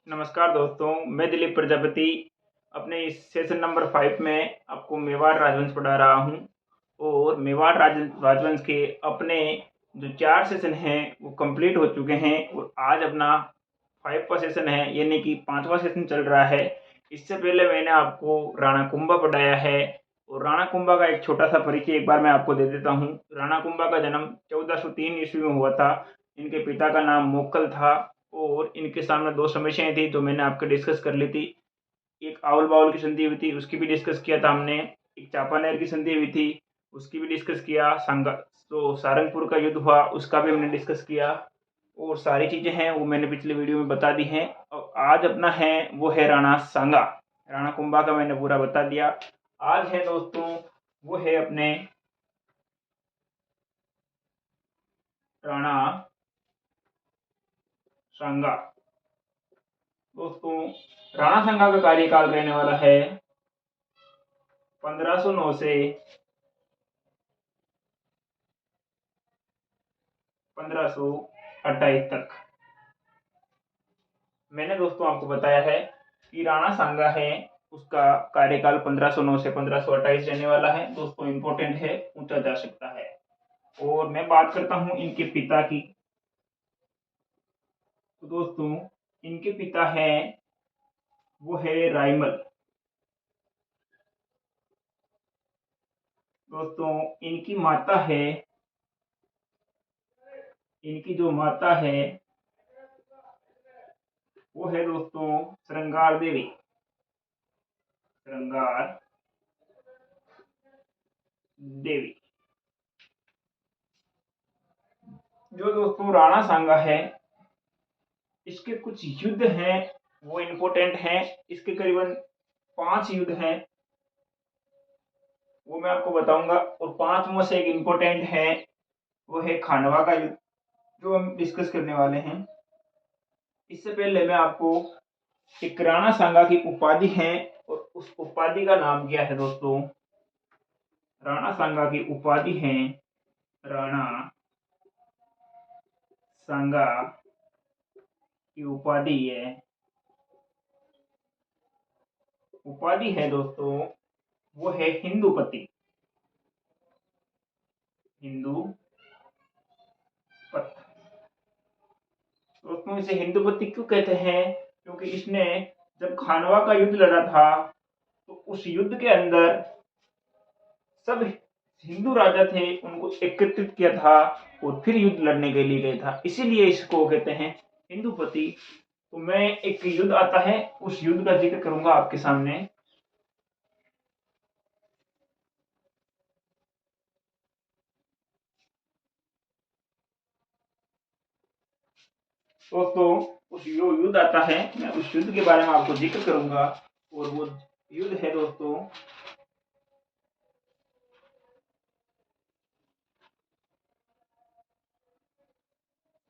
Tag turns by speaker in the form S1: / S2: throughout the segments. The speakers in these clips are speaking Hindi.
S1: नमस्कार दोस्तों, मैं दिलीप प्रजापति अपने इस सेशन नंबर 5 में आपको मेवाड़ राजवंश पढ़ा रहा हूँ। और मेवाड़ राजवंश के अपने जो 4 सेशन हैं वो कंप्लीट हो चुके हैं और आज अपना 5वां सेशन है, यानी कि 5वां सेशन चल रहा है। इससे पहले मैंने आपको राणा कुंभा पढ़ाया है और राणा कुंभा का एक छोटा सा परिचय एक बार मैं आपको दे देता हूँ। राणा कुंभा का जन्म 1403 ईस्वी में हुआ था। इनके पिता का नाम मोक्कल था और इनके सामने 2 समस्याएं थी जो मैंने आपके डिस्कस कर ली थी। एक आवल बावल की संधि हुई थी, उसकी भी डिस्कस किया था हमने। एक चांपानेर की संधि हुई थी, उसकी भी डिस्कस किया। तो सारंगपुर का युद्ध हुआ, उसका भी हमने डिस्कस किया। और सारी चीज़ें हैं वो मैंने पिछले वीडियो में बता दी हैं। और आज अपना है वो है राणा सांगा। राणा कुंभा का मैंने पूरा बता दिया। आज है दोस्तों वो है अपने राणा सांगा। दोस्तों राणा सांगा का कार्यकाल रहने वाला है 1509 से 1528 तक। मैंने दोस्तों आपको बताया है कि राणा सांगा है उसका कार्यकाल 1509 से 1528 रहने वाला है। दोस्तों इंपॉर्टेंट है, पूछा जा सकता है। और मैं बात करता हूं इनके पिता की। तो दोस्तों इनके पिता हैं वो है रायमल। दोस्तों इनकी माता है, इनकी जो माता है वो है दोस्तों श्रृंगार देवी। श्रृंगार देवी। जो दोस्तों राणा सांगा है इसके कुछ युद्ध हैं वो इम्पोर्टेंट हैं। इसके करीबन 5 युद्ध हैं वो मैं आपको बताऊंगा। और 5 में से एक इम्पोर्टेंट है वो है खानवा का युद्ध जो हम डिस्कस करने वाले हैं। इससे पहले मैं आपको एक राणा सांगा की उपाधि है और उस उपाधि का नाम क्या है दोस्तों। राणा सांगा की उपाधि है राणा सांगा की उपाधि है दोस्तों वो है हिंदूपति। हिंदूपति। दोस्तों इसे हिंदूपति क्यों कहते हैं, क्योंकि इसने जब खानवा का युद्ध लड़ा था तो उस युद्ध के अंदर सब हिंदू राजा थे उनको एकत्रित किया था और फिर युद्ध लड़ने के लिए गए था, इसीलिए इसको कहते हैं हिंदूपति। तो मैं एक युद्ध आता है उस युद्ध का जिक्र करूंगा आपके सामने। दोस्तों उस जो युद्ध आता है मैं उस युद्ध के बारे में आपको जिक्र करूंगा। और वो युद्ध है दोस्तों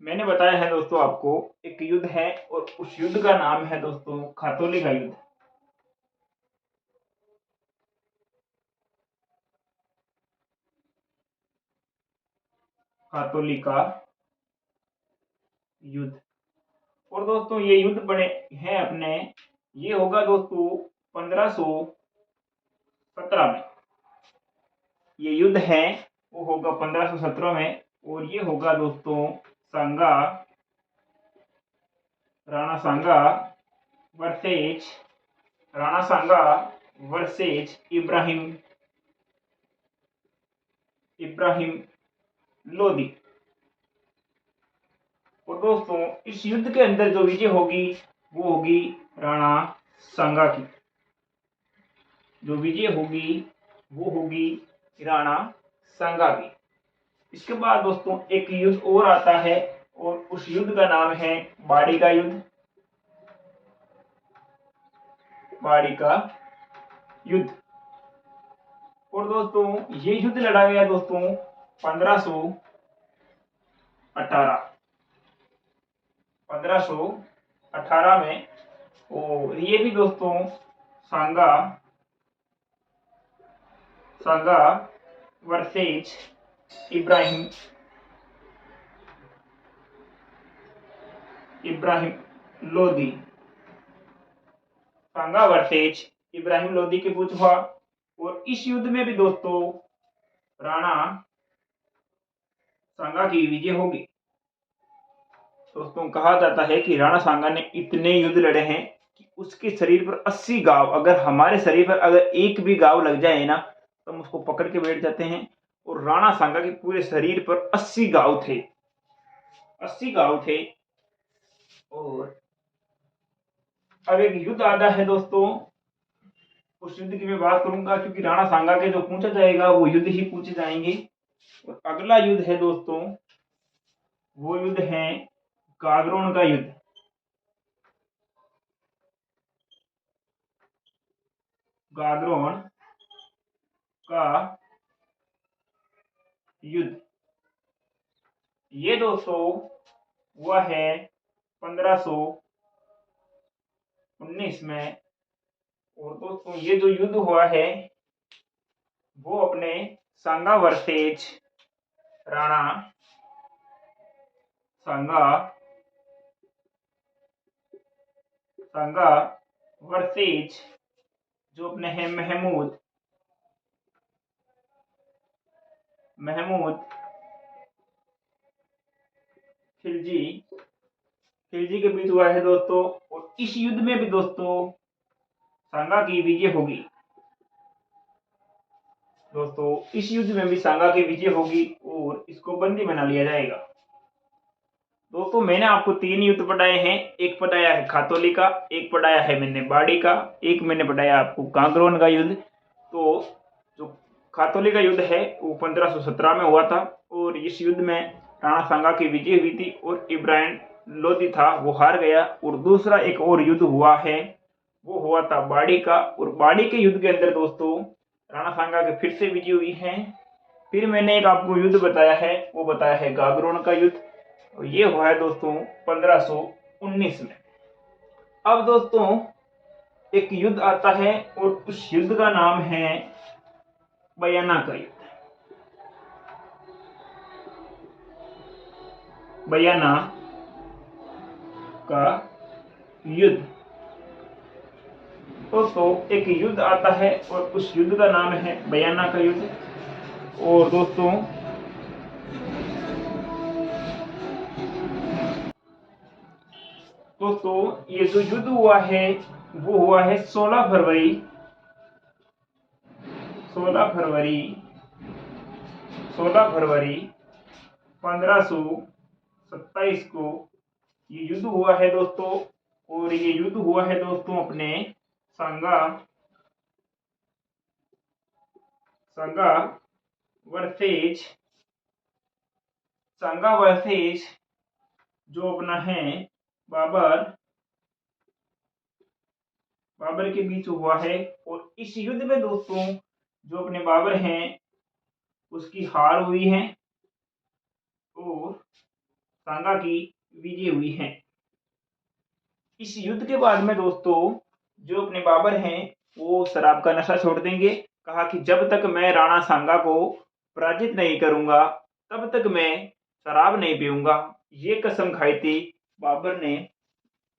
S1: मैंने बताया है दोस्तों आपको एक युद्ध है और उस युद्ध का नाम है दोस्तों खातौली का युद्ध। खातौली का युद्ध। और दोस्तों ये युद्ध बने हैं अपने, ये होगा दोस्तों 1517 में। ये युद्ध है वो होगा 1517 में और ये होगा दोस्तों सांगा, राणा सांगा वर्सेज राणा सांगा वर्सेज इब्राहिम लोदी। और दोस्तों इस युद्ध के अंदर जो विजय होगी वो होगी राणा सांगा की। जो विजय होगी वो होगी राणा सांगा की। इसके बाद दोस्तों एक युद्ध और आता है और उस युद्ध का नाम है बाड़ी का युद्ध। बाड़ी का युद्ध। और दोस्तों ये युद्ध लड़ा गया दोस्तों 1518 में। और ये भी दोस्तों सांगा सांगा वर्सेज इब्राहिम लोदी। सांगा वर्सेज इब्राहिम लोदी के बीच हुआ। और इस युद्ध में भी दोस्तों राणा सांगा की विजय होगी। दोस्तों कहा जाता है कि राणा सांगा ने इतने युद्ध लड़े हैं कि उसके शरीर पर 80 घाव, अगर हमारे शरीर पर अगर एक भी घाव लग जाए ना तो हम उसको पकड़ के बैठ जाते हैं। और राणा सांगा के पूरे शरीर पर 80 घाव थे, 80 घाव थे। और अब एक युद्ध आता है दोस्तों, उस युद्ध की मैं बात करूंगा क्योंकि राणा सांगा के जो पूछा जाएगा वो युद्ध ही पूछे जाएंगे। और अगला युद्ध है दोस्तों, वो युद्ध है गागरोन का युद्ध। गागरोन का युद्ध ये दोस्तों हुआ है 1519 में। और दोस्तों ये जो युद्ध हुआ है वो अपने सांगा वर्सेज राणा सांगा सांगा वर्सेज जो अपने हैं महमूद महमूद खिलजी खिलजी के बीच हुआ है दोस्तों। और इस युद्ध में भी दोस्तों सांगा की विजय होगी। दोस्तों इस युद्ध में भी सांगा की विजय होगी और इसको बंदी बना लिया जाएगा। दोस्तों मैंने आपको 3 युद्ध पढ़ाए हैं, एक पढ़ाया है खातौली का, एक पढ़ाया है मैंने बाड़ी का, एक मैंने पढ़ाया आपको गागरोन का युद्ध। तो जो खातौली का युद्ध है वो 1517 में हुआ था और इस युद्ध में राणा सांगा की विजय हुई थी और इब्राहिम लोदी था वो हार गया। और दूसरा एक और युद्ध हुआ है वो हुआ था बाड़ी का। और बाड़ी के युद्ध के अंदर दोस्तों राणा सांगा के फिर से विजय हुई है। फिर मैंने एक आपको युद्ध बताया है वो बताया है गागरोन का युद्ध, और ये हुआ है दोस्तों 1519 में। अब दोस्तों एक युद्ध आता है और उस युद्ध का नाम है बयाना का युद्ध। बयाना का युद्ध दोस्तों एक युद्ध आता है और उस युद्ध का नाम है बयाना का युद्ध। और दोस्तों ये जो युद्ध हुआ है वो हुआ है 16 फरवरी 1527 को ये युद्ध हुआ है दोस्तों। और ये युद्ध हुआ है दोस्तों अपने सांगा सांगा वर्सेज सांगा वर्सेज जो अपना है बाबर बाबर के बीच हुआ है। और इस युद्ध में दोस्तों जो अपने बाबर हैं उसकी हार हुई है और सांगा की विजय हुई है। इस युद्ध के बाद में दोस्तों जो अपने बाबर हैं वो शराब का नशा छोड़ देंगे। कहा कि जब तक मैं राणा सांगा को पराजित नहीं करूंगा तब तक मैं शराब नहीं पीऊंगा, ये कसम खाई थी बाबर ने।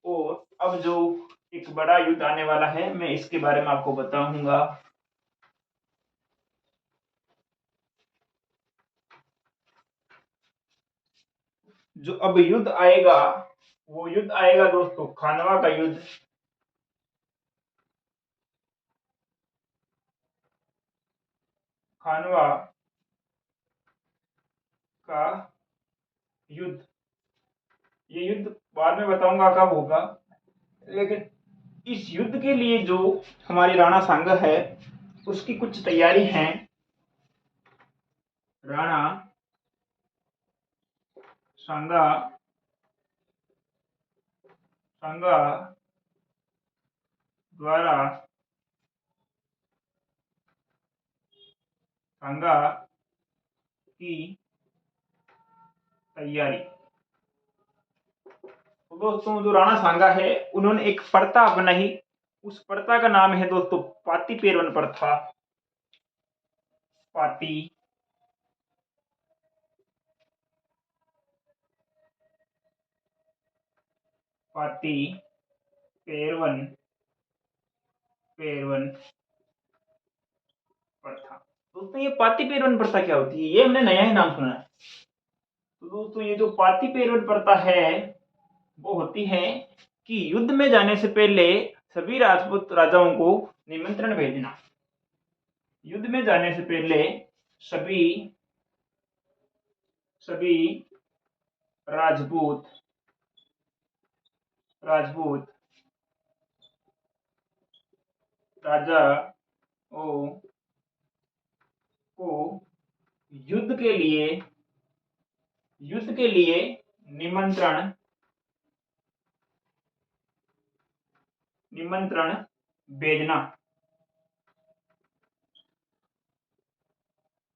S1: और अब जो एक बड़ा युद्ध आने वाला है मैं इसके बारे में आपको बताऊंगा। जो अब युद्ध आएगा वो युद्ध आएगा दोस्तों खानवा का युद्ध। खानवा का युद्ध ये युद्ध बाद में बताऊंगा कब होगा। लेकिन इस युद्ध के लिए जो हमारी राणा सांगा है उसकी कुछ तैयारी है। राणा सांगा सांगा द्वारा सांगा की तैयारी। तो दोस्तों जो राणा सांगा है उन्होंने एक प्रथा अपनाई, उस प्रथा का नाम है दोस्तों पाती पेरवन प्रथा। पाती पाती पेरवन पेरवन प्रथा। दोस्तों ये पाती पेरवन प्रथा क्या होती है, ये हमने नया ही नाम सुना है। तो दोस्तों ये जो पाती पेरवन प्रथा है वो होती है कि युद्ध में जाने से पहले सभी राजपूत राजाओं को निमंत्रण भेजना। युद्ध में जाने से पहले सभी सभी राजपूत राजपूत राजाओं को युद्ध के लिए निमंत्रण भेजना।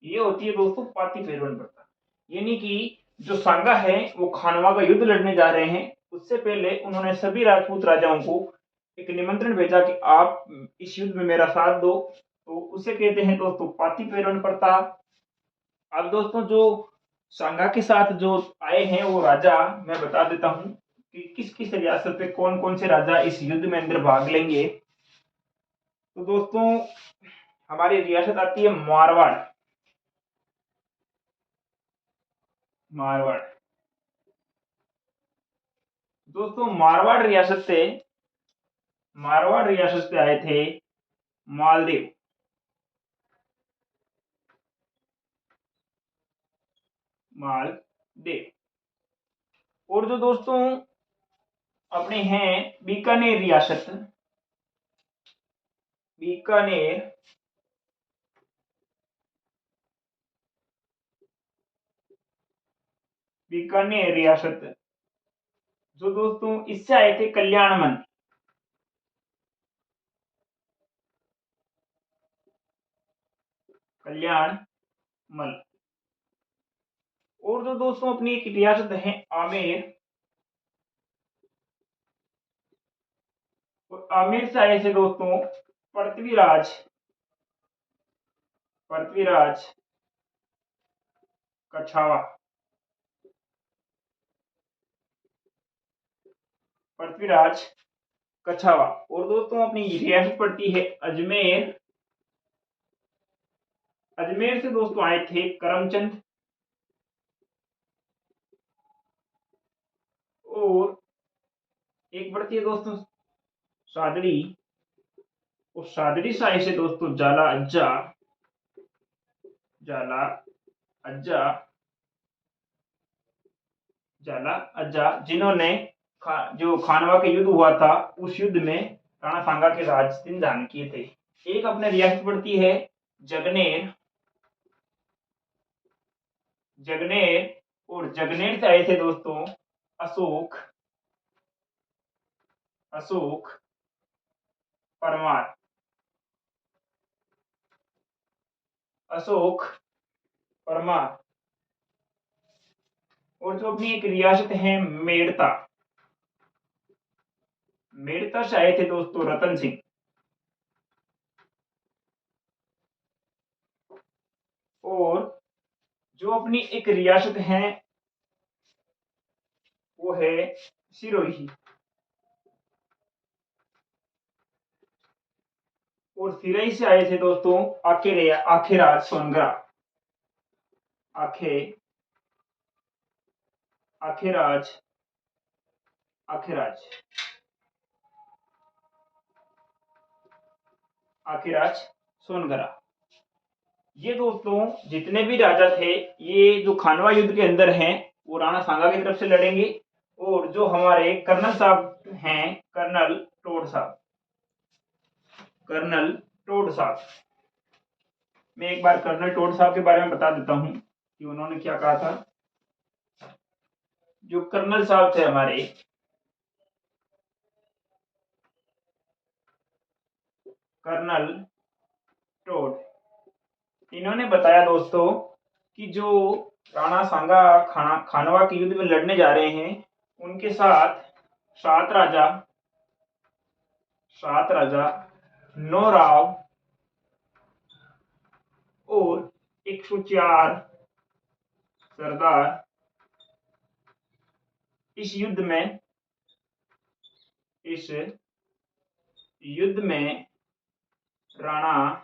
S1: ये होती है दोस्तों पाती पेरवन प्रथा। यानी कि जो सांगा है वो खानवा का युद्ध लड़ने जा रहे हैं, उससे पहले उन्होंने सभी राजपूत राजाओं को एक निमंत्रण भेजा कि आप इस युद्ध में मेरा साथ दो। तो उसे कहते हैं दोस्तों पाती पेरवन प्रथा। अब दोस्तों जो सांगा के साथ जो आए हैं वो राजा मैं बता देता हूँ कि किस किस रियासत पे कौन कौन से राजा इस युद्ध में अंदर भाग लेंगे। तो दोस्तों हमारी रियासत आती है मारवाड़। मारवाड़ दोस्तों मारवाड़ रियासत से आए थे मालदेव। मालदेव और जो दोस्तों अपने हैं बीकानेर रियासत। बीकानेर बीकानेर रियासत जो दोस्तों इससे आए थे कल्याणमल। कल्याणमल और जो दोस्तों अपनी एक रियासत है आमेर। और आमेर से आए थे दोस्तों पृथ्वीराज पृथ्वीराज कछावा। पृथ्वीराज कछावा और दोस्तों अपनी रियासत पड़ती है अजमेर। अजमेर से दोस्तों आए थे करमचंद। और एक पड़ती है दोस्तों सादड़ी। और सादड़ी से आए थे दोस्तों जाला अज्जा। जाला अज्जा जाला अज्जा जिन्होंने जो खानवा का युद्ध हुआ था उस युद्ध में राणा सांगा के राज दिन दान किए थे। एक अपने रियासत पड़ती है जगनेर। जगनेर और जगनेर से आए थे दोस्तों अशोक अशोक परमार। अशोक परमार और जो अपनी एक रियासत है मेड़ता। मेड़ता से आए थे दोस्तों रतन सिंह। और जो अपनी एक रियासत है वो है सिरोही। और सिरोही से आए थे दोस्तों आखेराज सोनगरा। आखे आखेराज आखेराज आखेराज सोनगरा। ये दोस्तों जितने भी राजा थे ये जो खानवा युद्ध के अंदर हैं वो राणा सांगा की तरफ से लड़ेंगे। और जो हमारे कर्नल साहब हैं कर्नल टोड साहब मैं एक बार कर्नल टोड साहब के बारे में बता देता हूं कि उन्होंने क्या कहा था। जो कर्नल साहब थे हमारे कर्नल टोड इन्होंने बताया दोस्तों कि जो राणा सांगा खानवा के युद्ध में लड़ने जा रहे हैं उनके साथ सात राजा 9 राव और 104 सरदार इस युद्ध में राणा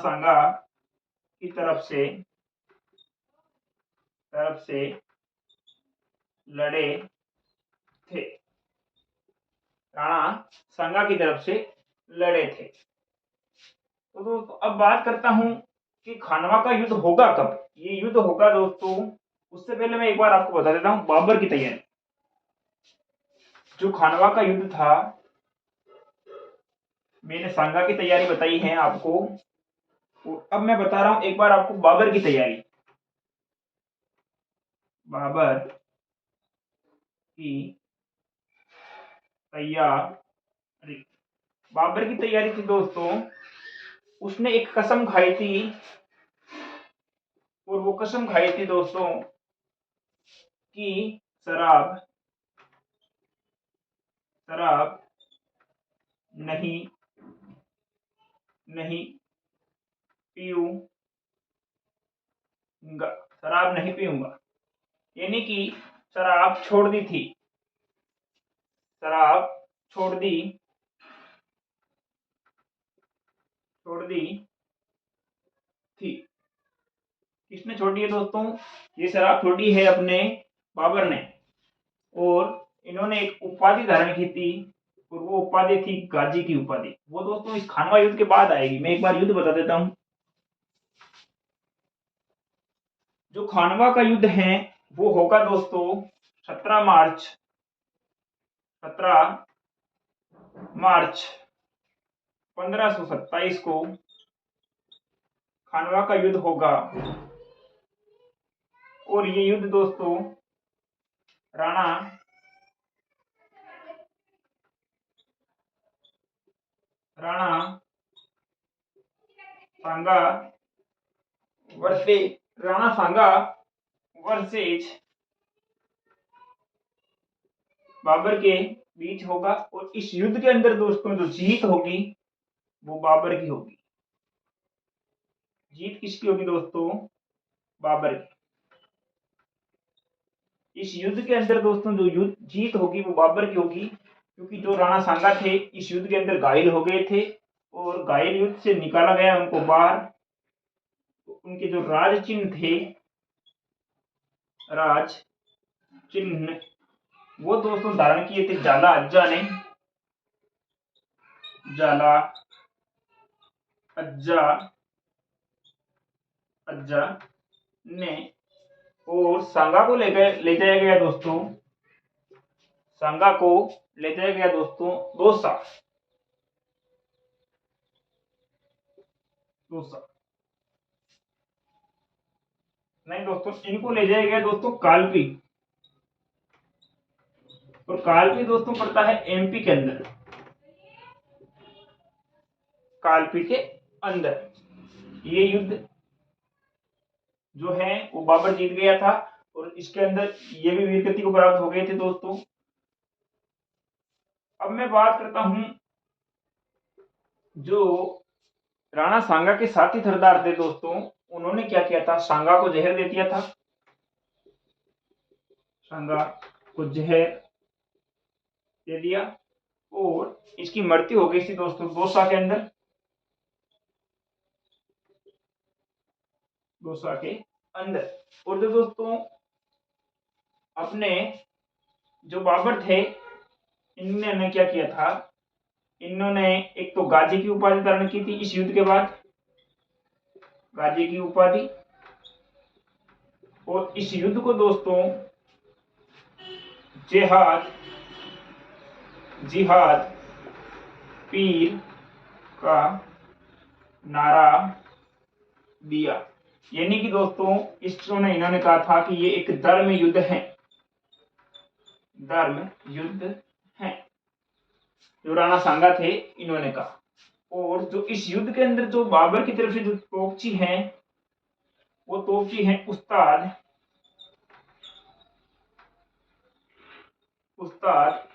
S1: सांगा की तरफ से लड़े थे। राणा सांगा की तरफ से लड़े थे। तो दोस्तों अब बात करता हूं कि खानवा का युद्ध होगा कब। ये युद्ध होगा दोस्तों, उससे पहले मैं एक बार आपको बता देता हूं बाबर की तैयारी। जो खानवा का युद्ध था, मैंने सांगा की तैयारी बताई है आपको, और अब मैं बता रहा हूं एक बार आपको बाबर की तैयारी। बाबर की तैयारी बाबर की तैयारी थी दोस्तों, उसने एक कसम खाई थी, और वो कसम खाई थी दोस्तों कि शराब नहीं नहीं शराब नहीं पीऊंगा, यानी कि शराब छोड़ दी थी। शराब छोड़ दी थी। किसने छोड़ी है दोस्तों? ये शराब छोड़ी है अपने बाबर ने, और इन्होंने एक उपाधि धारण की थी, और वो उपाधि थी गाजी की उपाधि। वो दोस्तों इस खानवा युद्ध के बाद आएगी। मैं एक बार युद्ध बता देता हूं। जो खानवा का युद्ध है वो होगा दोस्तों 17 मार्च 1527 को खानवा का युद्ध होगा। और ये युद्ध दोस्तों राणा सांगा वर्सेज बाबर के बीच होगा। और इस युद्ध के अंदर दोस्तों जो जीत होगी वो बाबर की होगी। जीत किसकी होगी दोस्तों? बाबर की। इस युद्ध के अंदर दोस्तों जो जीत होगी वो बाबर की होगी, क्योंकि जो राणा सांगा थे इस युद्ध के अंदर घायल हो गए थे, और घायल युद्ध से निकाला गया उनको बाहर। तो उनके जो राज चिन्ह वो दोस्तों धारण किए थे जाला अज्जा ने। और सांगा को ले जाया गया दोस्तों, दोसा। नहीं दोस्तों, इनको ले जाया गया दोस्तों कालपी। और कालपी दोस्तों पड़ता है एमपी के अंदर। कालपी के अंदर ये युद्ध जो है वो बाबर जीत गया था, और इसके अंदर ये भी वीरगति को प्राप्त हो गए थे दोस्तों। अब मैं बात करता हूं जो राणा सांगा के साथी सरदार थे दोस्तों, उन्होंने क्या किया था? सांगा को जहर दे दिया था। सांगा को जहर दे दिया, और इसकी मृत्यु हो गई थी दोस्तों दोसा के अंदर। और जो दोस्तों अपने जो बाबर थे, इन्होंने क्या किया था? इन्होंने एक तो गाजी की उपाधि धारण की थी इस युद्ध के बाद, गाजी की उपाधि। और इस युद्ध को दोस्तों जिहाद पीर का नारा दिया। यानी कि दोस्तों इन्होंने कहा था कि ये एक धर्म युद्ध है, जो राणा सांगा थे इन्होंने कहा। और जो इस युद्ध के अंदर जो बाबर की तरफ से जो तोपची हैं, वो तोपची हैं उस्ताद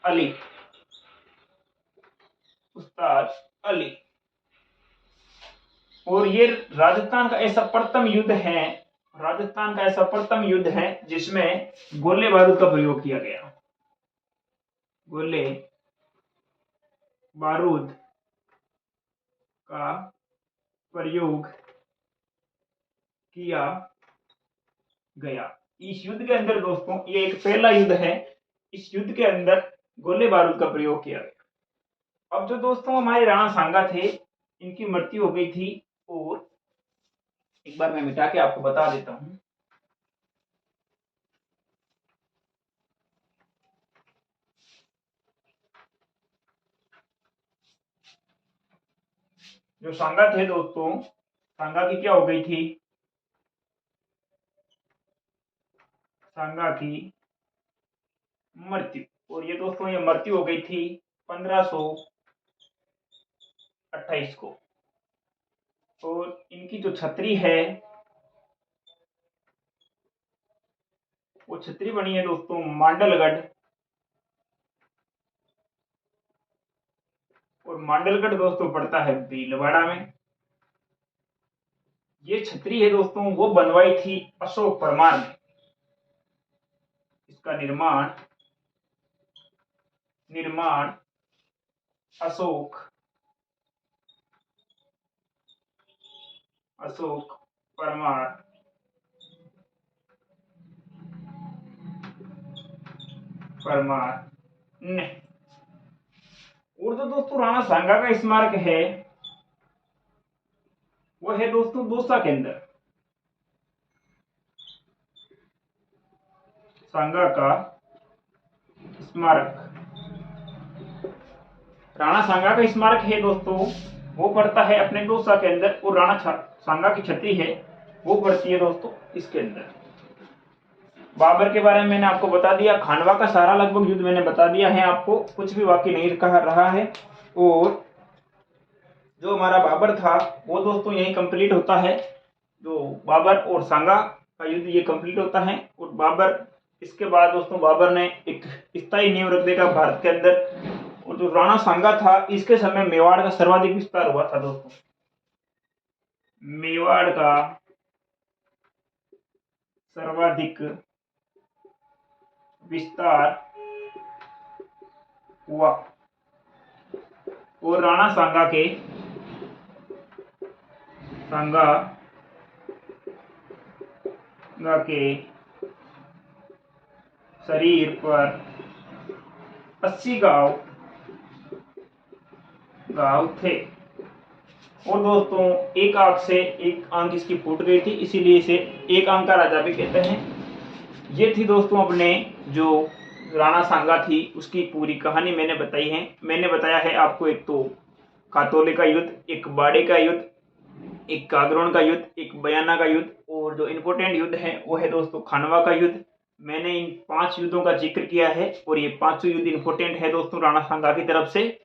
S1: अली। और ये राजस्थान का ऐसा प्रथम युद्ध है जिसमें गोले बारूद का प्रयोग किया गया। गोले बारूद का प्रयोग किया गया। इस युद्ध के अंदर दोस्तों, ये एक पहला युद्ध है, इस युद्ध के अंदर गोले बारूद का प्रयोग किया गया। अब जो दोस्तों हमारे राणा सांगा थे, इनकी मृत्यु हो गई थी, और एक बार मैं मिटा के आपको बता देता हूं। जो सांगा थे दोस्तों, सांगा की क्या हो गई थी, सांगा की मृत्यु। और ये दोस्तों, ये मृत्यु हो गई थी 1528 को। और इनकी जो छतरी है, वो छतरी बनी है दोस्तों मांडलगढ़। और मांडलगढ़ दोस्तों पड़ता है भीलवाड़ा में। ये छतरी है दोस्तों, वो बनवाई थी अशोक परमार ने। इसका निर्माण अशोक परमार ने। और जो दोस्तों राणा सांगा का स्मारक है, वो है दोस्तों दौसा के अंदर। सांगा का स्मारक, राणा सांगा का स्मारक है दोस्तों, वो पड़ता है अपने दौसा के अंदर। और राणा सांगा की छतरी है, वो पड़ती है दोस्तों इसके अंदर। बाबर के बारे में मैंने आपको बता दिया, खानवा का सारा लगभग युद्ध मैंने बता दिया है आपको, कुछ भी बाकी नहीं कहा रहा है। और जो हमारा बाबर था, वो दोस्तों यही कंप्लीट होता है। जो बाबर और सांगा का युद्ध ये कंप्लीट होता है। और बाबर, इसके बाद दोस्तों बाबर ने एक स्थायी नींव रख देगा भारत के अंदर। और जो राणा सांगा था, इसके समय मेवाड़ का सर्वाधिक विस्तार हुआ था दोस्तों। मेवाड़ का सर्वाधिक विस्तार हुआ। और राणा सांगा के शरीर पर 80 घाव थे। और दोस्तों एक आंख से एक आंख इसकी फूट गई थी, इसीलिए इसे एक आंख का राजा भी कहते हैं। ये थी दोस्तों अपने जो राणा सांगा थी, उसकी पूरी कहानी मैंने बताई है। मैंने बताया है आपको, एक तो खातौली का युद्ध, एक बाड़े का युद्ध, एक कागरोन का युद्ध, एक बयाना का युद्ध, और जो इम्पोर्टेंट युद्ध है वो है दोस्तों खानवा का युद्ध। मैंने इन 5 युद्धों का जिक्र किया है, और ये 5 युद्ध इम्पोर्टेंट है दोस्तों राणा सांगा की तरफ से।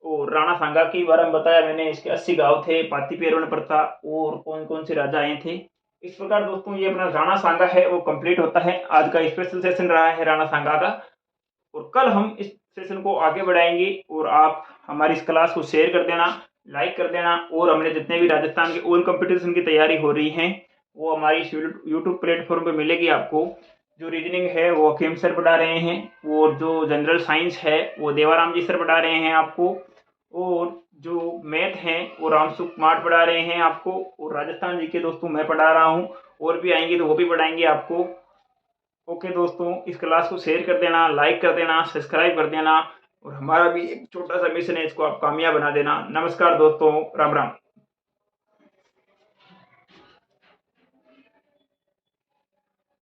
S1: और राणा सांगा के बारे में बताया मैंने, इसके 80 गांव थे, पाती पेरो ने पड़ता, और कौन कौन से राजा आए थे। इस प्रकार दोस्तों ये अपना राणा सांगा है वो कंप्लीट होता है। आज का स्पेशल सेशन रहा है राणा सांगा का, और कल हम इस सेशन को आगे बढ़ाएंगे। और आप हमारी इस क्लास को शेयर कर देना, लाइक कर देना। और हमने जितने भी राजस्थान के ओल कंपटीशन की तैयारी हो रही है, वो हमारी यूट्यूब प्लेटफॉर्म पे मिलेगी आपको। जो रीजनिंग है वो अकीम सर पढ़ा रहे हैं, और जो जनरल साइंस है वो देवाराम जी सर पढ़ा रहे हैं आपको, और जो मैथ है वो रामसुख माठ पढ़ा रहे हैं आपको, और राजस्थान जी के दोस्तों मैं पढ़ा रहा हूँ। और भी आएंगे तो वो भी पढ़ाएंगे आपको। ओके दोस्तों, इस क्लास को शेयर कर देना, लाइक कर देना, सब्सक्राइब कर देना। और हमारा भी एक छोटा सा मिशन है, इसको आप कामयाब बना देना। नमस्कार दोस्तों, राम राम।